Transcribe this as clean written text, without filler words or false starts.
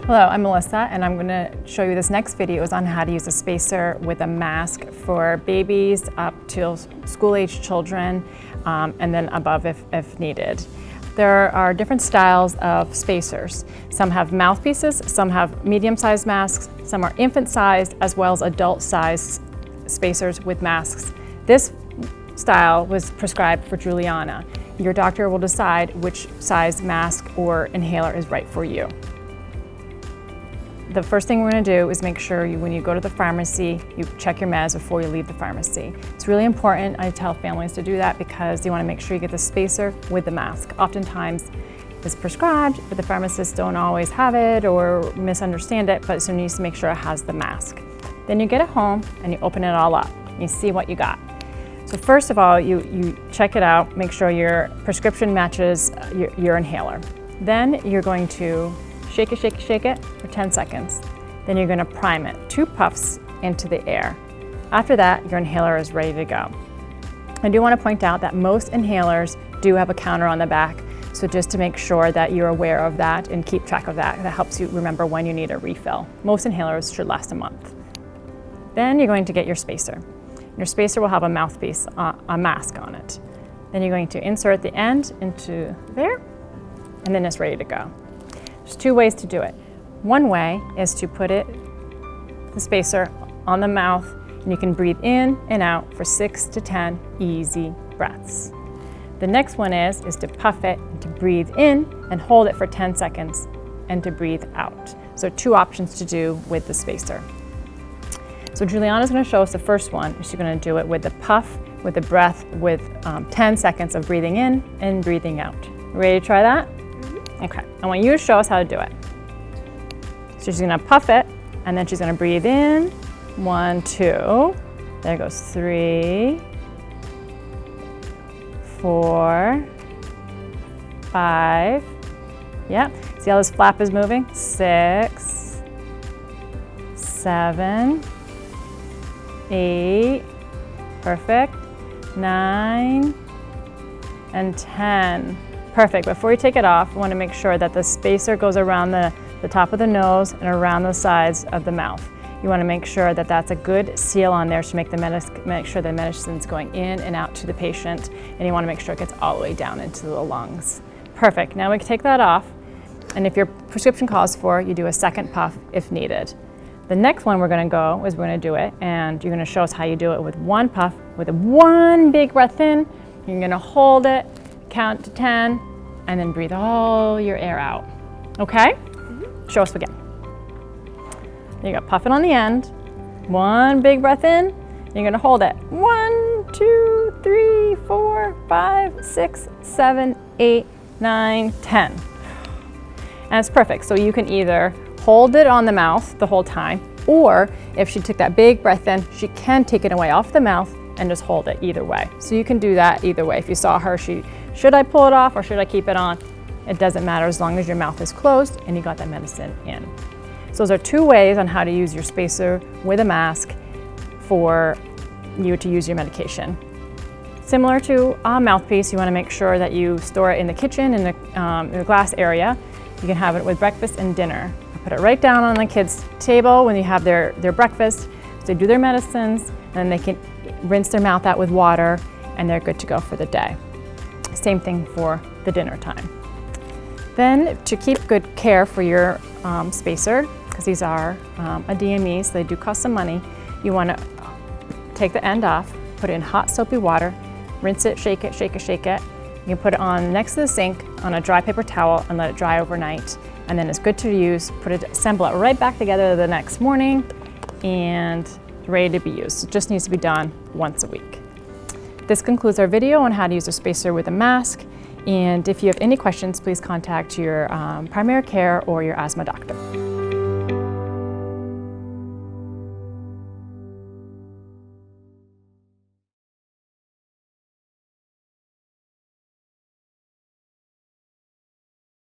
Hello, I'm Melissa, and I'm going to show you this next video is on how to use a spacer with a mask for babies up to school-age children, and then above if needed. There are different styles of spacers. Some have mouthpieces, some have medium-sized masks, some are infant-sized as well as adult-sized spacers with masks. This style was prescribed for Juliana. Your doctor will decide which size mask or inhaler is right for you. The first thing we're going to do is make sure when you go to the pharmacy, you check your meds before you leave the pharmacy. It's really important, I tell families to do that because you want to make sure you get the spacer with the mask. Oftentimes it's prescribed, but the pharmacists don't always have it or misunderstand it, but so you need to make sure it has the mask. Then you get it home and you open it all up. You see what you got. So first of all, you check it out, make sure your prescription matches your inhaler. Then you're going to shake it, shake it, shake it for 10 seconds. Then you're going to prime it, 2 puffs into the air. After that, your inhaler is ready to go. I do want to point out that most inhalers do have a counter on the back, so just to make sure that you're aware of that and keep track of that. That helps you remember when you need a refill. Most inhalers should last a month. Then you're going to get your spacer. Your spacer will have a mouthpiece, a mask on it. Then you're going to insert the end into there, and then it's ready to go. There's 2 ways to do it. One way is to put the spacer on the mouth, and you can breathe in and out for 6 to 10 easy breaths. The next one is to puff it and to breathe in and hold it for 10 seconds and to breathe out. So 2 options to do with the spacer. So Juliana's going to show us the first one. She's going to do it with the puff, with the breath, with 10 seconds of breathing in and breathing out. Ready to try that? Okay, I want you to show us how to do it. So she's gonna puff it, and then she's gonna breathe in. 1, 2, there goes 3, 4, 5, yeah. See how this flap is moving? 6, 7, 8, perfect, 9, and 10. Perfect. Before you take it off, you want to make sure that the spacer goes around the top of the nose and around the sides of the mouth. You want to make sure that that's a good seal on there to make sure the medicine's going in and out to the patient, and you want to make sure it gets all the way down into the lungs. Perfect. Now we can take that off, and if your prescription calls for, you do a second puff if needed. The next one we're going to go is we're going to do it, and you're going to show us how you do it with 1 puff, with 1 big breath in. You're going to hold it, count to 10, and then breathe all your air out. Okay? Mm-hmm. Show us again. There you go, puff it on the end. 1 big breath in. You're gonna hold it. 1, 2, 3, 4, 5, 6, 7, 8, 9, 10. And it's perfect. So you can either hold it on the mouth the whole time, or if she took that big breath in, she can take it away off the mouth and just hold it either way. So you can do that either way. If you saw her, should I pull it off or should I keep it on? It doesn't matter as long as your mouth is closed and you got that medicine in. So those are 2 ways on how to use your spacer with a mask for you to use your medication. Similar to a mouthpiece, you want to make sure that you store it in the kitchen in the glass area. You can have it with breakfast and dinner. Put it right down on the kids' table when you have their breakfast. So they do their medicines, and then they can rinse their mouth out with water, and they're good to go for the day. Same thing for the dinner time. Then to keep good care for your spacer, because these are a DME, so they do cost some money, you want to take the end off, put it in hot soapy water, rinse it, shake it, shake it, shake it. You can put it on next to the sink on a dry paper towel and let it dry overnight, and then it's good to use. Assemble it right back together the next morning, and ready to be used. It just needs to be done once a week. This concludes our video on how to use a spacer with a mask, and if you have any questions, please contact your primary care or your asthma doctor.